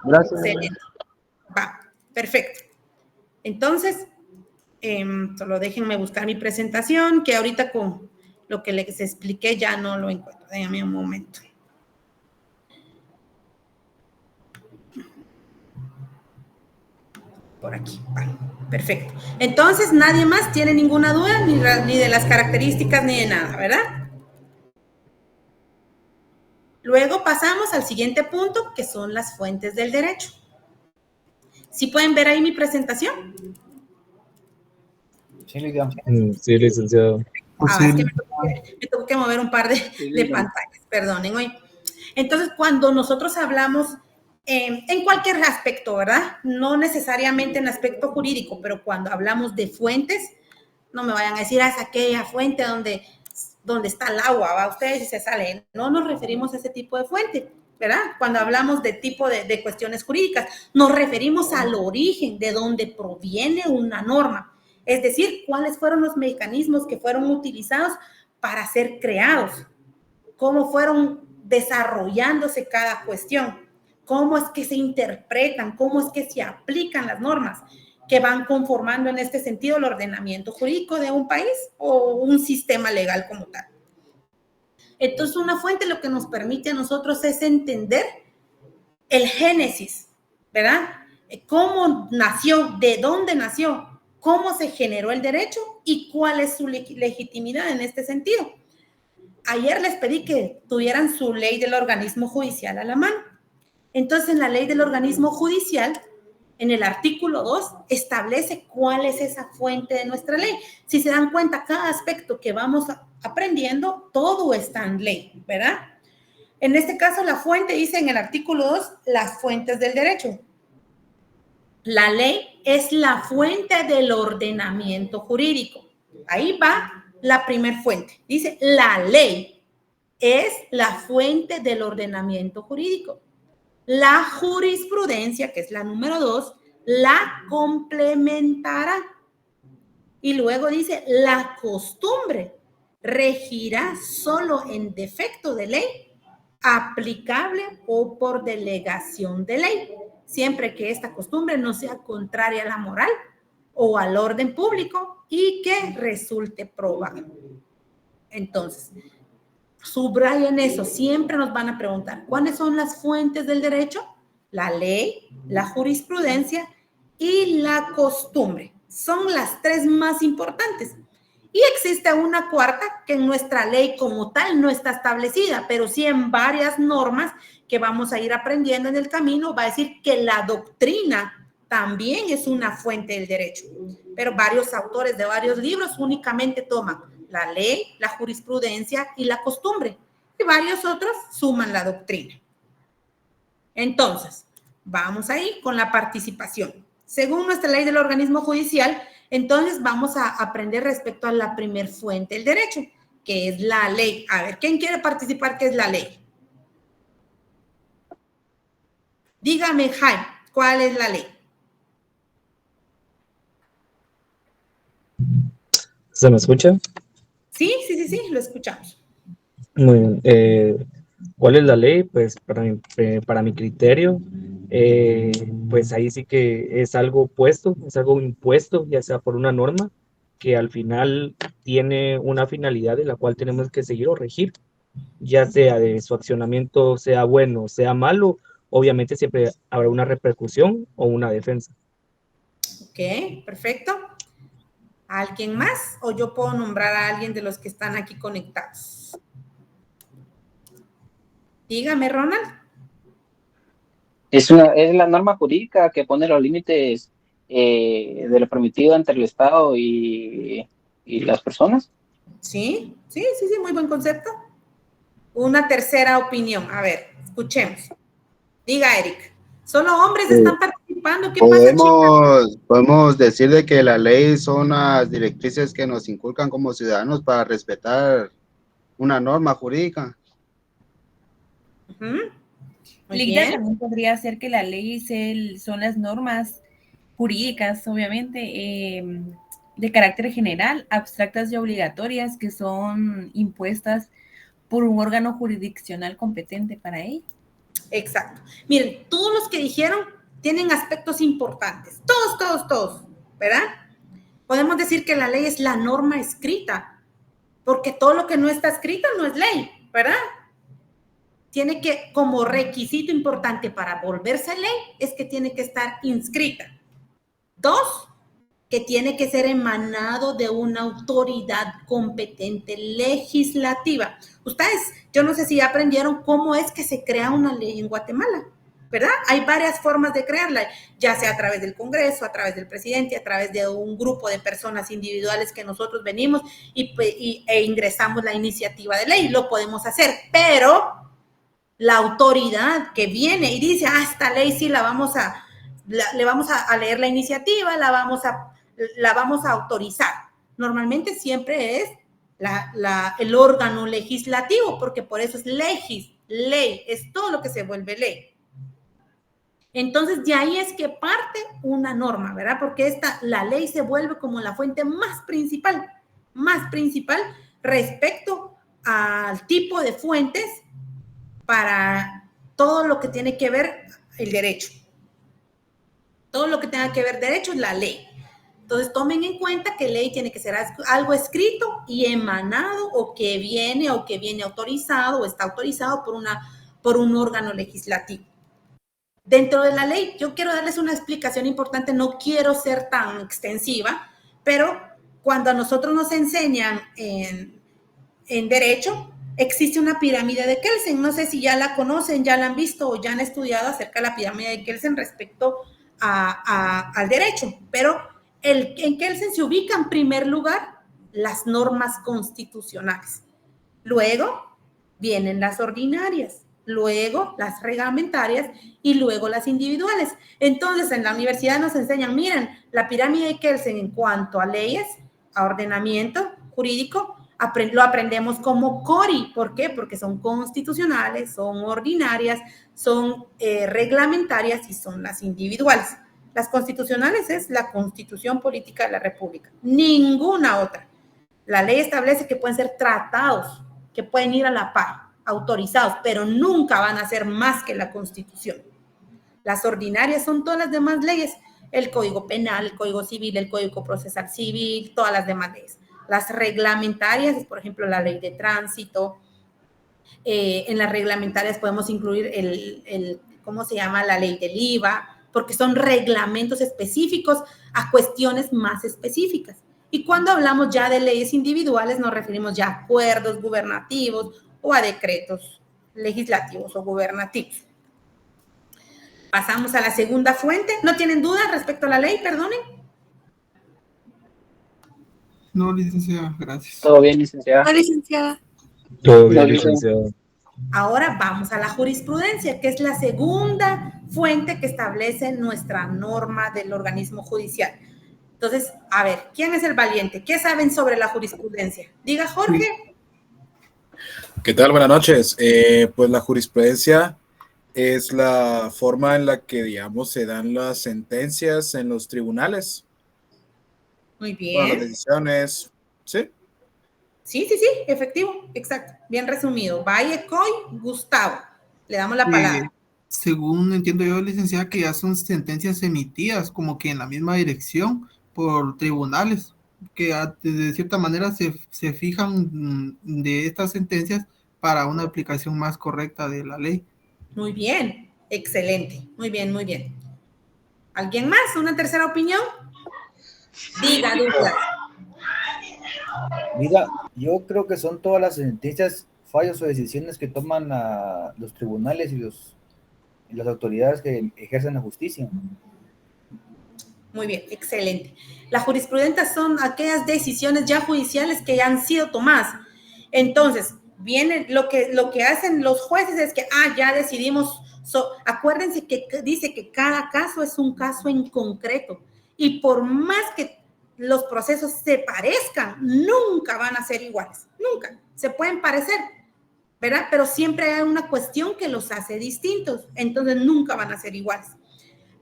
Gracias. Excelente. Va, perfecto. Entonces, solo déjenme buscar mi presentación, que ahorita con lo que les expliqué ya no lo encuentro. Déjenme un momento. Por aquí. Vale, perfecto. Entonces, nadie más tiene ninguna duda, ni de las características, ni de nada, ¿verdad? Luego pasamos al siguiente punto, que son las fuentes del derecho. ¿Sí pueden ver ahí mi presentación? Sí, licenciado. Es que me tuvo que mover un par de pantallas, perdonen hoy. Entonces, cuando nosotros hablamos en cualquier aspecto, ¿verdad? No necesariamente en aspecto jurídico, pero cuando hablamos de fuentes, no me vayan a decir, es aquella fuente donde está el agua, ¿va? Ustedes y se salen. No nos referimos a ese tipo de fuente, ¿verdad? Cuando hablamos de tipo de cuestiones jurídicas, nos referimos al origen de donde proviene una norma. Es decir, cuáles fueron los mecanismos que fueron utilizados para ser creados, cómo fueron desarrollándose cada cuestión, cómo es que se interpretan, cómo es que se aplican las normas que van conformando en este sentido el ordenamiento jurídico de un país o un sistema legal como tal. Entonces, una fuente lo que nos permite a nosotros es entender el génesis, ¿verdad? Cómo nació, de dónde nació, cómo se generó el derecho y cuál es su legitimidad en este sentido. Ayer les pedí que tuvieran su ley del organismo judicial a la mano. Entonces, en la ley del organismo judicial, en el artículo 2, establece cuál es esa fuente de nuestra ley. Si se dan cuenta, cada aspecto que vamos aprendiendo, todo está en ley, ¿verdad? En este caso, la fuente dice en el artículo 2, las fuentes del derecho. La ley es la fuente del ordenamiento jurídico. Ahí va la primer fuente. Dice, la ley es la fuente del ordenamiento jurídico. La jurisprudencia, que es la número 2, la complementará. Y luego dice, la costumbre regirá solo en defecto de ley, aplicable o por delegación de ley, siempre que esta costumbre no sea contraria a la moral o al orden público y que resulte probable. Entonces, subrayen eso, siempre nos van a preguntar, ¿cuáles son las fuentes del derecho? La ley, la jurisprudencia y la costumbre. Son las tres más importantes. Y existe una cuarta que en nuestra ley como tal no está establecida, pero sí en varias normas que vamos a ir aprendiendo en el camino, va a decir que la doctrina también es una fuente del derecho. Pero varios autores de varios libros únicamente toman la ley, la jurisprudencia y la costumbre. Y varios otros suman la doctrina. Entonces, vamos ahí con la participación. Según nuestra ley del organismo judicial, entonces vamos a aprender respecto a la primer fuente del derecho, que es la ley. A ver, ¿quién quiere participar? ¿Qué es la ley? Dígame, Jaime, ¿cuál es la ley? ¿Se me escucha? Sí, lo escuchamos. Muy bien. ¿Cuál es la ley? Pues para mi criterio, pues ahí sí que es algo puesto, es algo impuesto, ya sea por una norma, que al final tiene una finalidad de la cual tenemos que seguir o regir, ya sea de su accionamiento sea bueno o sea malo, obviamente siempre habrá una repercusión o una defensa. Ok, perfecto. ¿Alguien más? ¿O yo puedo nombrar a alguien de los que están aquí conectados? Dígame, Ronald. Es la norma jurídica que pone los límites de lo permitido entre el Estado y las personas. Sí, muy buen concepto. Una tercera opinión. A ver, escuchemos. Diga, Eric. ¿Solo hombres están participando? ¿Qué pasa, chicas? Podemos decir de que la ley son las directrices que nos inculcan como ciudadanos para respetar una norma jurídica. Muy Linda, bien. también podría ser que la ley son las normas jurídicas, obviamente, de carácter general, abstractas y obligatorias, que son impuestas por un órgano jurisdiccional competente para ello. Exacto. Miren, todos los que dijeron tienen aspectos importantes. Todos, ¿verdad? Podemos decir que la ley es la norma escrita, porque todo lo que no está escrito no es ley, ¿verdad? Tiene que, como requisito importante para volverse ley, es que tiene que estar inscrita. 2, que tiene que ser emanado de una autoridad competente legislativa. Ustedes, yo no sé si ya aprendieron cómo es que se crea una ley en Guatemala, ¿verdad? Hay varias formas de crearla, ya sea a través del Congreso, a través del presidente, a través de un grupo de personas individuales que nosotros venimos e ingresamos la iniciativa de ley. Lo podemos hacer, pero la autoridad que viene y dice, esta ley sí le vamos a leer la iniciativa, la vamos a autorizar. Normalmente siempre es el órgano legislativo, porque por eso es ley, es todo lo que se vuelve ley. Entonces, de ahí es que parte una norma, ¿verdad? Porque la ley se vuelve como la fuente más principal respecto al tipo de fuentes para todo lo que tiene que ver el derecho. Todo lo que tenga que ver derecho es la ley. Entonces, tomen en cuenta que ley tiene que ser algo escrito y emanado o que viene autorizado o está autorizado por un órgano legislativo. Dentro de la ley, yo quiero darles una explicación importante, no quiero ser tan extensiva, pero cuando a nosotros nos enseñan en derecho, existe una pirámide de Kelsen. No sé si ya la conocen, ya la han visto o ya han estudiado acerca de la pirámide de Kelsen respecto al derecho, pero en Kelsen se ubica en primer lugar las normas constitucionales. Luego vienen las ordinarias, luego las reglamentarias y luego las individuales. Entonces, en la universidad nos enseñan, miren, la pirámide de Kelsen en cuanto a leyes, a ordenamiento jurídico, lo aprendemos como CORI. ¿Por qué? Porque son constitucionales, son ordinarias, son reglamentarias y son las individuales. Las constitucionales es la Constitución Política de la República, ninguna otra. La ley establece que pueden ser tratados, que pueden ir a la par, autorizados, pero nunca van a ser más que la Constitución. Las ordinarias son todas las demás leyes, el Código Penal, el Código Civil, el Código Procesal Civil, todas las demás leyes. Las reglamentarias es, por ejemplo, la ley de tránsito. En las reglamentarias podemos incluir ¿cómo se llama? La ley del IVA, porque son reglamentos específicos a cuestiones más específicas. Y cuando hablamos ya de leyes individuales, nos referimos ya a acuerdos gubernativos o a decretos legislativos o gubernativos. Pasamos a la segunda fuente. ¿No tienen dudas respecto a la ley? Perdonen. No, licenciada, gracias. Todo bien, licenciada. No, licenciada. Todo bien, licenciado. Ahora vamos a la jurisprudencia, que es la segunda fuente que establece nuestra norma del organismo judicial. Entonces, a ver, ¿quién es el valiente? ¿Qué saben sobre la jurisprudencia? Diga, Jorge. ¿Qué tal? Buenas noches. Pues la jurisprudencia es la forma en la que, digamos, se dan las sentencias en los tribunales. Muy bien. Bueno, las decisiones, ¿sí? Sí, efectivo, exacto. Bien resumido. Valle, Coy, Gustavo. Le damos la palabra. Según entiendo yo, licenciada, que ya son sentencias emitidas como que en la misma dirección por tribunales, que de cierta manera se fijan de estas sentencias para una aplicación más correcta de la ley. Muy bien, excelente. Muy bien, muy bien. ¿Alguien más? ¿Una tercera opinión? Diga, Douglas. Mira, yo creo que son todas las sentencias, fallos o decisiones que toman los tribunales y las autoridades que ejercen la justicia. Muy bien, excelente. La jurisprudencia son aquellas decisiones ya judiciales que ya han sido tomadas. Entonces, viene lo que hacen los jueces es que, ya decidimos. Acuérdense que dice que cada caso es un caso en concreto. Y por más que los procesos se parezcan, nunca van a ser iguales. Nunca. Se pueden parecer, ¿verdad? Pero siempre hay una cuestión que los hace distintos. Entonces, nunca van a ser iguales.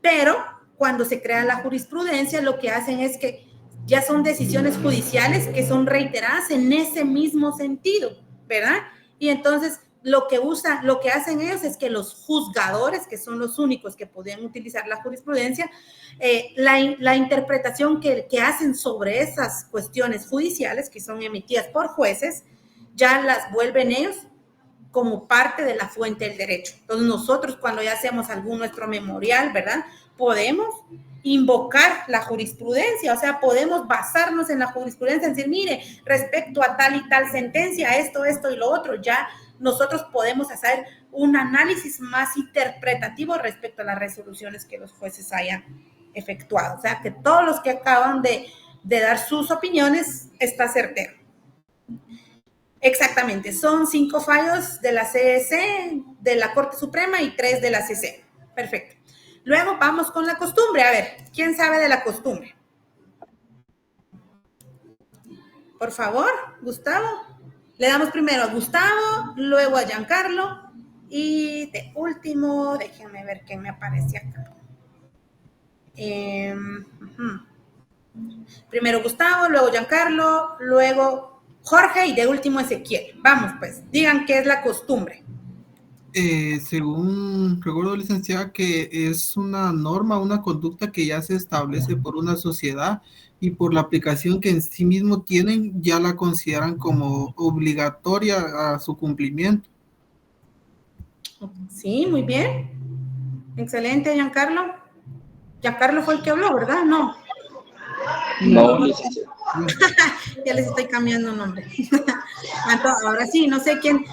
Pero cuando se crea la jurisprudencia, lo que hacen es que ya son decisiones judiciales que son reiteradas en ese mismo sentido, ¿verdad? Y entonces lo que hacen ellos es que los juzgadores, que son los únicos que podían utilizar la jurisprudencia, la interpretación que hacen sobre esas cuestiones judiciales que son emitidas por jueces, ya las vuelven ellos como parte de la fuente del derecho. Entonces nosotros cuando ya hacemos nuestro memorial, ¿verdad? Podemos invocar la jurisprudencia, o sea, podemos basarnos en la jurisprudencia, decir, mire, respecto a tal y tal sentencia, esto y lo otro, ya nosotros podemos hacer un análisis más interpretativo respecto a las resoluciones que los jueces hayan efectuado. O sea, que todos los que acaban de dar sus opiniones está certero. Exactamente, son 5 fallos de la CEC, de la Corte Suprema y 3 de la CC. Perfecto. Luego vamos con la costumbre. A ver, ¿quién sabe de la costumbre? Por favor, Gustavo. Le damos primero a Gustavo, luego a Giancarlo y de último, déjenme ver quién me aparece acá. Primero Gustavo, luego Giancarlo, luego Jorge y de último Ezequiel. Vamos pues, digan qué es la costumbre. Según recuerdo, licenciada, que es una norma, una conducta que ya se establece por una sociedad y por la aplicación que en sí mismo tienen, ya la consideran como obligatoria a su cumplimiento. Sí, muy bien. Excelente, Giancarlo. Giancarlo fue el que habló, ¿verdad? No. No, licenciada. Ya les estoy cambiando nombre. Ahora sí, no sé quién.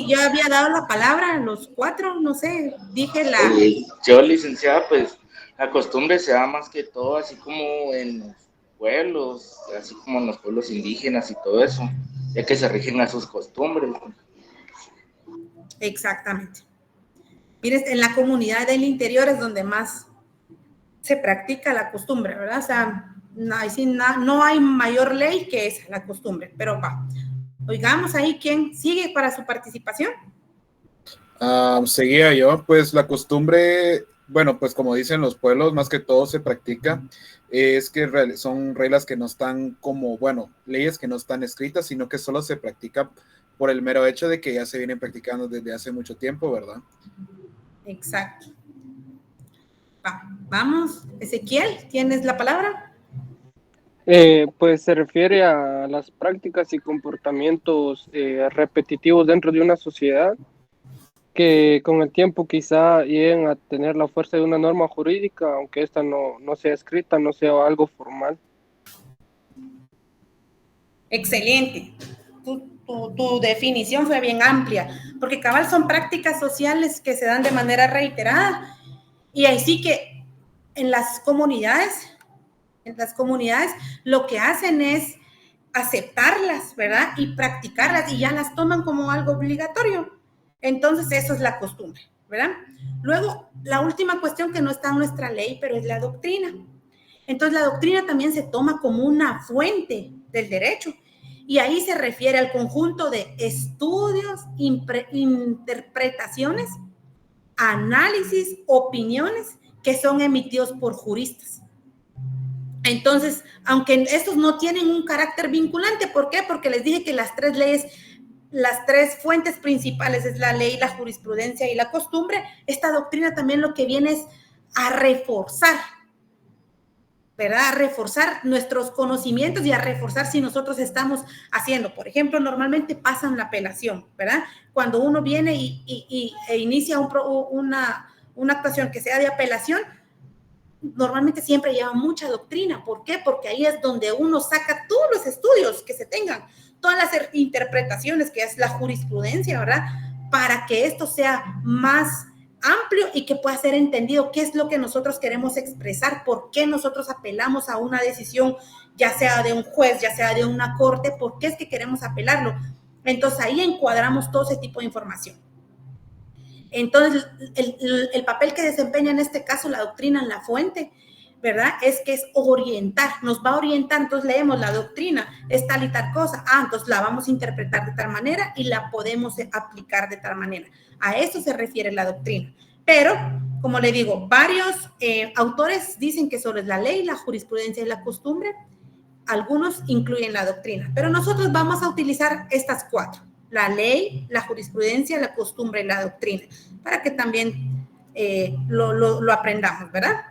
Yo había dado la palabra a los 4, no sé, dije la... Yo, licenciada, pues la costumbre se da más que todo, así como en los pueblos, así como en los pueblos indígenas y todo eso, ya que se rigen a sus costumbres. Exactamente. Mires, en la comunidad del interior es donde más se practica la costumbre, ¿verdad? O sea, no hay mayor ley que esa, la costumbre, pero va. Oigamos ahí quién sigue para su participación. Seguía yo, pues la costumbre, bueno, pues como dicen los pueblos, más que todo se practica, es que son reglas que no están como, bueno, leyes que no están escritas, sino que solo se practica por el mero hecho de que ya se vienen practicando desde hace mucho tiempo, ¿verdad? Exacto. Vamos, Ezequiel, ¿tienes la palabra? Pues se refiere a las prácticas y comportamientos repetitivos dentro de una sociedad que con el tiempo quizá lleguen a tener la fuerza de una norma jurídica, aunque esta no sea escrita, no sea algo formal. Excelente. Tu definición fue bien amplia, porque cabal son prácticas sociales que se dan de manera reiterada y así que en las comunidades lo que hacen es aceptarlas, ¿verdad? Y practicarlas y ya las toman como algo obligatorio. Entonces, eso es la costumbre, ¿verdad? Luego, la última cuestión que no está en nuestra ley, pero es la doctrina. Entonces, la doctrina también se toma como una fuente del derecho y ahí se refiere al conjunto de estudios, interpretaciones, análisis, opiniones que son emitidos por juristas. Entonces, aunque estos no tienen un carácter vinculante, ¿por qué? Porque les dije que las tres leyes, las tres fuentes principales es la ley, la jurisprudencia y la costumbre. Esta doctrina también lo que viene es a reforzar, ¿verdad? A reforzar nuestros conocimientos y a reforzar si nosotros estamos haciendo. Por ejemplo, normalmente pasan la apelación, ¿verdad? Cuando uno viene e inicia una actuación que sea de apelación, normalmente siempre lleva mucha doctrina. ¿Por qué? Porque ahí es donde uno saca todos los estudios que se tengan, todas las interpretaciones que es la jurisprudencia, ¿verdad? Para que esto sea más amplio y que pueda ser entendido qué es lo que nosotros queremos expresar, por qué nosotros apelamos a una decisión, ya sea de un juez, ya sea de una corte, por qué es que queremos apelarlo. Entonces ahí encuadramos todo ese tipo de información. Entonces, el papel que desempeña en este caso la doctrina en la fuente, ¿verdad? Es que es orientar, nos va a orientar. Entonces leemos la doctrina, es tal y tal cosa. Entonces la vamos a interpretar de tal manera y la podemos aplicar de tal manera. A eso se refiere la doctrina. Pero, como le digo, varios autores dicen que solo es la ley, la jurisprudencia y la costumbre. Algunos incluyen la doctrina, pero nosotros vamos a utilizar estas cuatro: la ley, la jurisprudencia, la costumbre y la doctrina, para que también lo aprendamos, ¿verdad?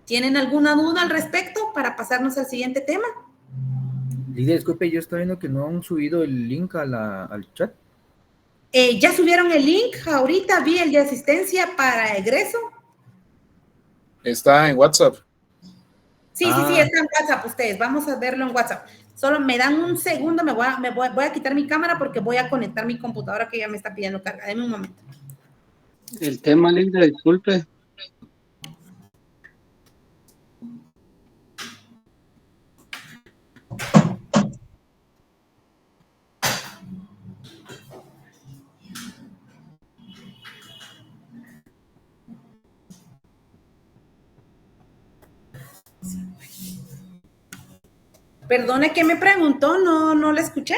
¿Tienen alguna duda al respecto para pasarnos al siguiente tema? Lidia, disculpe, yo estoy viendo que no han subido el link al chat. Ya subieron el link, ahorita vi el de asistencia para egreso. Está en WhatsApp. Sí, está en WhatsApp ustedes, vamos a verlo en WhatsApp. Solo me dan un segundo, voy a quitar mi cámara porque voy a conectar mi computadora que ya me está pidiendo carga. Denme un momento. El tema, Linda, disculpe. Perdone, ¿qué me preguntó? No le escuché.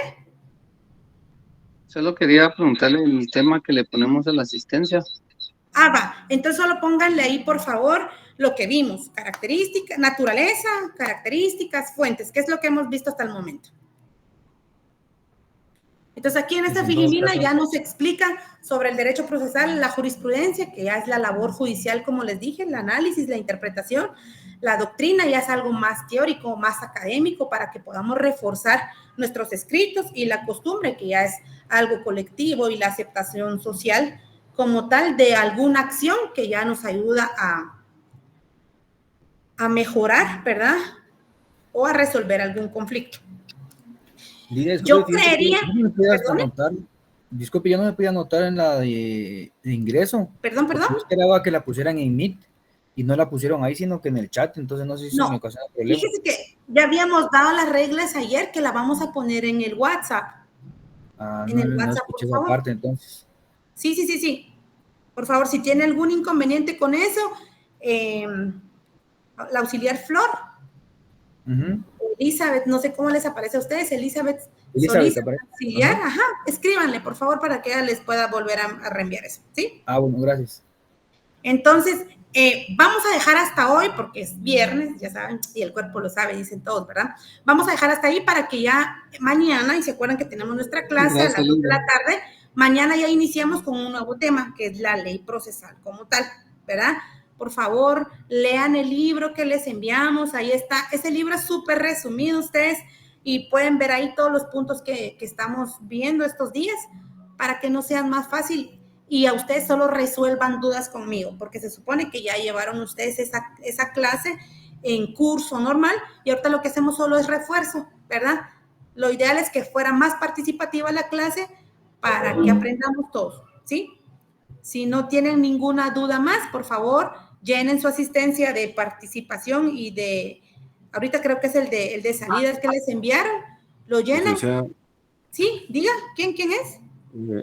Solo quería preguntarle el tema que le ponemos a la asistencia. Va. Entonces solo pónganle ahí, por favor, lo que vimos. Características, naturaleza, características, fuentes. ¿Qué es lo que hemos visto hasta el momento? Entonces aquí en esta filimina ya nos explica sobre el derecho procesal, la jurisprudencia, que ya es la labor judicial, como les dije, el análisis, la interpretación. La doctrina ya es algo más teórico, más académico, para que podamos reforzar nuestros escritos, y la costumbre, que ya es algo colectivo, y la aceptación social como tal de alguna acción que ya nos ayuda a mejorar, ¿verdad? O a resolver algún conflicto. Lidia, yo creería... Disculpe, yo no me podía anotar en la de ingreso. Perdón. Yo esperaba que la pusieran en Meet y no la pusieron ahí, sino que en el chat, entonces no sé si me ocasiona problema. Fíjese que ya habíamos dado las reglas ayer, que la vamos a poner en el WhatsApp. No escuché esa parte, entonces. Sí. Por favor, si tiene algún inconveniente con eso, la auxiliar Flor, Elizabeth, no sé cómo les aparece a ustedes, Elizabeth auxiliar, escríbanle, por favor, para que ella les pueda volver a reenviar eso, ¿sí? Bueno, gracias. Entonces, vamos a dejar hasta hoy, porque es viernes, ya saben, y el cuerpo lo sabe, dicen todos, ¿verdad? Vamos a dejar hasta ahí para que ya mañana, y se acuerdan que tenemos nuestra clase a las 2 de la tarde, mañana ya iniciamos con un nuevo tema, que es la ley procesal como tal, ¿verdad? Por favor, lean el libro que les enviamos, ahí está. Ese libro es súper resumido, ustedes, y pueden ver ahí todos los puntos que estamos viendo estos días, para que no sean más fácil y a ustedes solo resuelvan dudas conmigo, porque se supone que ya llevaron ustedes esa clase en curso normal, y ahorita lo que hacemos solo es refuerzo, ¿verdad? Lo ideal es que fuera más participativa la clase para que aprendamos todos, ¿sí? Si no tienen ninguna duda más, por favor, llenen su asistencia de participación y de, ahorita creo que es el de salida que les enviaron, ¿Lo llenan? Licenciada, Sí, diga, ¿quién es?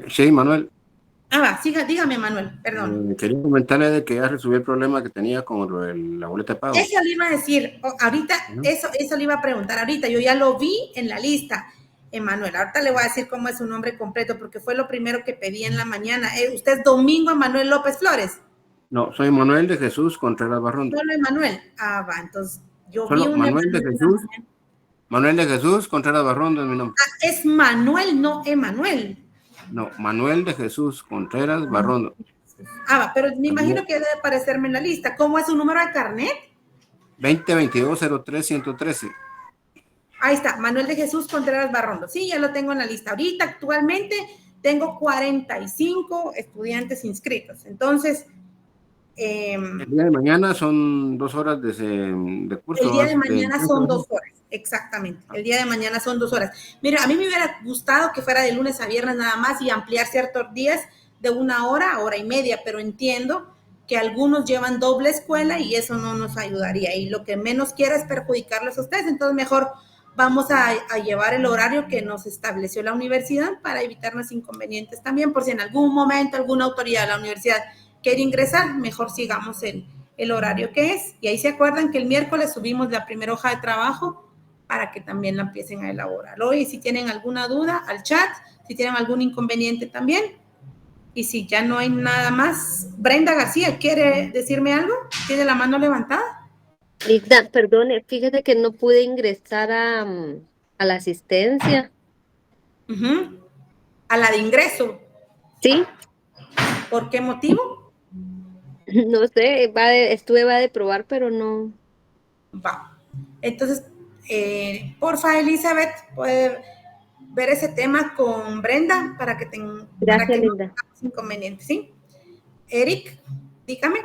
sí, Manuel. Dígame, Manuel, perdón. Quería comentarle de que ya resolví el problema que tenía con lo de la boleta de pago. Eso le iba a decir, ahorita, eso le iba a preguntar ahorita, yo ya lo vi en la lista, Emanuel, ahorita le voy a decir cómo es su nombre completo, porque fue lo primero que pedí en la mañana. ¿Usted es Domingo Emanuel López Flores? No, soy Manuel de Jesús Contreras Barrondo. Solo Emanuel. Va, entonces yo Solo vi un Manuel de Jesús. Manuel de Jesús Contreras Barrondo es mi nombre. Es Manuel, no Emanuel. No, Manuel de Jesús Contreras Barrondo. Va, pero me imagino que debe aparecerme en la lista. ¿Cómo es su número de carnet? 2022-03-113. Ahí está, Manuel de Jesús Contreras Barrondo. Sí, ya lo tengo en la lista. Ahorita, actualmente, tengo 45 estudiantes inscritos. Entonces, el día de mañana son 2 horas de curso. El día de mañana son 2 horas, exactamente. El día de mañana son 2 horas. Mira, a mí me hubiera gustado que fuera de lunes a viernes nada más y ampliar ciertos días de 1 hora, hora y media, pero entiendo que algunos llevan doble escuela y eso no nos ayudaría. Y lo que menos quiero es perjudicarles a ustedes, entonces mejor vamos a llevar el horario que nos estableció la universidad para evitarnos inconvenientes también, por si en algún momento alguna autoridad de la universidad quiere ingresar, mejor sigamos el horario que es. Y ahí se acuerdan que el miércoles subimos la primera hoja de trabajo para que también la empiecen a elaborar. Hoy, si tienen alguna duda, al chat, si tienen algún inconveniente también. Y si ya no hay nada más, Brenda García, ¿quiere decirme algo? ¿Tiene la mano levantada? Ligda, perdone, fíjate que no pude ingresar a la asistencia. ¿A la de ingreso? Sí. ¿Por qué motivo? No sé, va de probar, pero no. Va. Entonces, porfa, Elizabeth, puede ver ese tema con Brenda para que tenga Linda. Inconvenientes, ¿sí? Eric, dígame.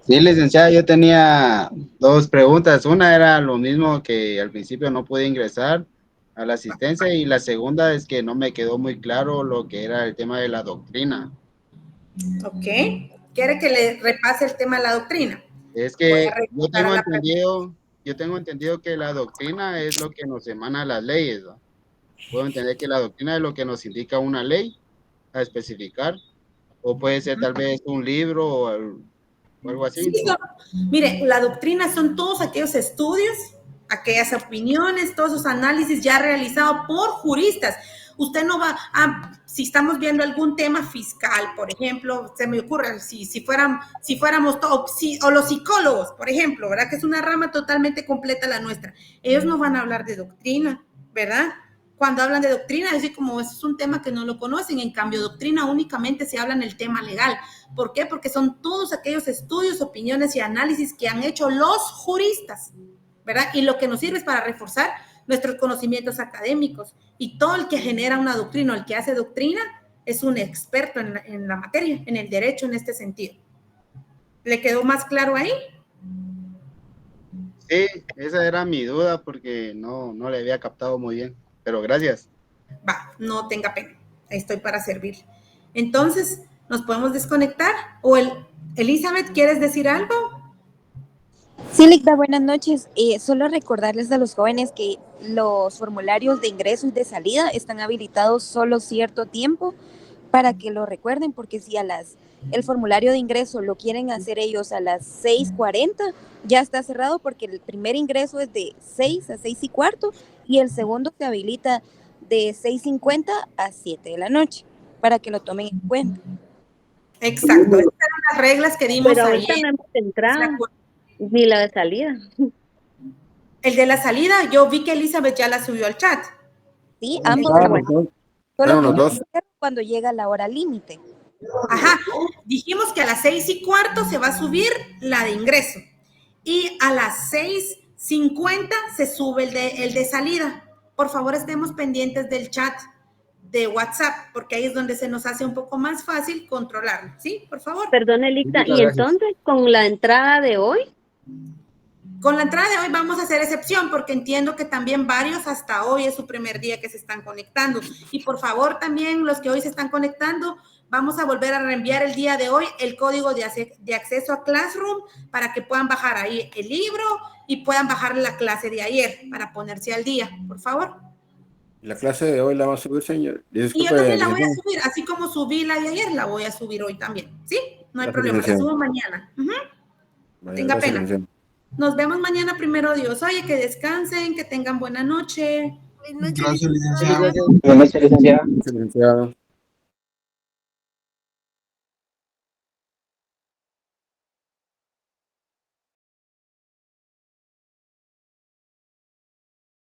Sí, licenciada, yo tenía 2 preguntas. Una era lo mismo, que al principio no pude ingresar a la asistencia, y la segunda es que no me quedó muy claro lo que era el tema de la doctrina. Ok. ¿Quiere que le repase el tema de la doctrina? Es que yo tengo entendido que la doctrina es lo que nos emana las leyes, ¿no? Puedo entender que la doctrina es lo que nos indica una ley a especificar, o puede ser tal vez un libro o algo así. Sí, no. Mire, la doctrina son todos aquellos estudios, aquellas opiniones, todos esos análisis ya realizados por juristas. Usted no va a, si estamos viendo algún tema fiscal, por ejemplo, se me ocurre, si fuéramos todos, o los psicólogos, por ejemplo, ¿verdad? Que es una rama totalmente completa la nuestra. Ellos no van a hablar de doctrina, ¿verdad? Cuando hablan de doctrina, es decir, como eso es un tema que no lo conocen. En cambio, doctrina únicamente se habla en el tema legal. ¿Por qué? Porque son todos aquellos estudios, opiniones y análisis que han hecho los juristas, ¿verdad? Y lo que nos sirve es para reforzar nuestros conocimientos académicos. Y todo el que genera una doctrina, o el que hace doctrina, es un experto en la materia, en el derecho, en este sentido. ¿Le quedó más claro ahí? Sí, esa era mi duda, porque no le había captado muy bien. Pero gracias. Va, no tenga pena. Estoy para servir. Entonces, ¿nos podemos desconectar? ¿O Elizabeth, quieres decir algo? Sí, Ligda, buenas noches. Solo recordarles a los jóvenes que los formularios de ingreso y de salida están habilitados solo cierto tiempo, para que lo recuerden, porque si el formulario de ingreso lo quieren hacer ellos a las 6:40, ya está cerrado, porque el primer ingreso es de 6 a 6:15 y el segundo se habilita de 6:50 a 7 de la noche, para que lo tomen en cuenta. Exacto, estas eran las reglas que dimos. Pero ahorita ayer. no hemos entrado, ni la de salida. El de la salida, yo vi que Elizabeth ya la subió al chat. Sí, ambos. Fueron los dos. Cuando llega la hora límite. Ajá, dijimos que a las 6:15 se va a subir la de ingreso y a las 6:50 se sube el de salida. Por favor, estemos pendientes del chat de WhatsApp, porque ahí es donde se nos hace un poco más fácil controlarlo, ¿sí? Por favor. Perdón, Elita, ¿y entonces con la entrada de hoy? Con la entrada de hoy vamos a hacer excepción, porque entiendo que también varios hasta hoy es su primer día que se están conectando. Y por favor también los que hoy se están conectando, Vamos a volver a reenviar el día de hoy el código de acceso a Classroom para que puedan bajar ahí el libro y puedan bajar la clase de ayer para ponerse al día, por favor. La clase de hoy la va a subir, señor. Y yo también la voy a subir, así como subí la de ayer, la voy a subir hoy también, ¿sí? No hay problema, la subo mañana. Tenga pena. Nos vemos mañana, primero Dios. Oye, que descansen, que tengan buena noche. Gracias, licenciado. Buenas noches, licenciado. Licenciado.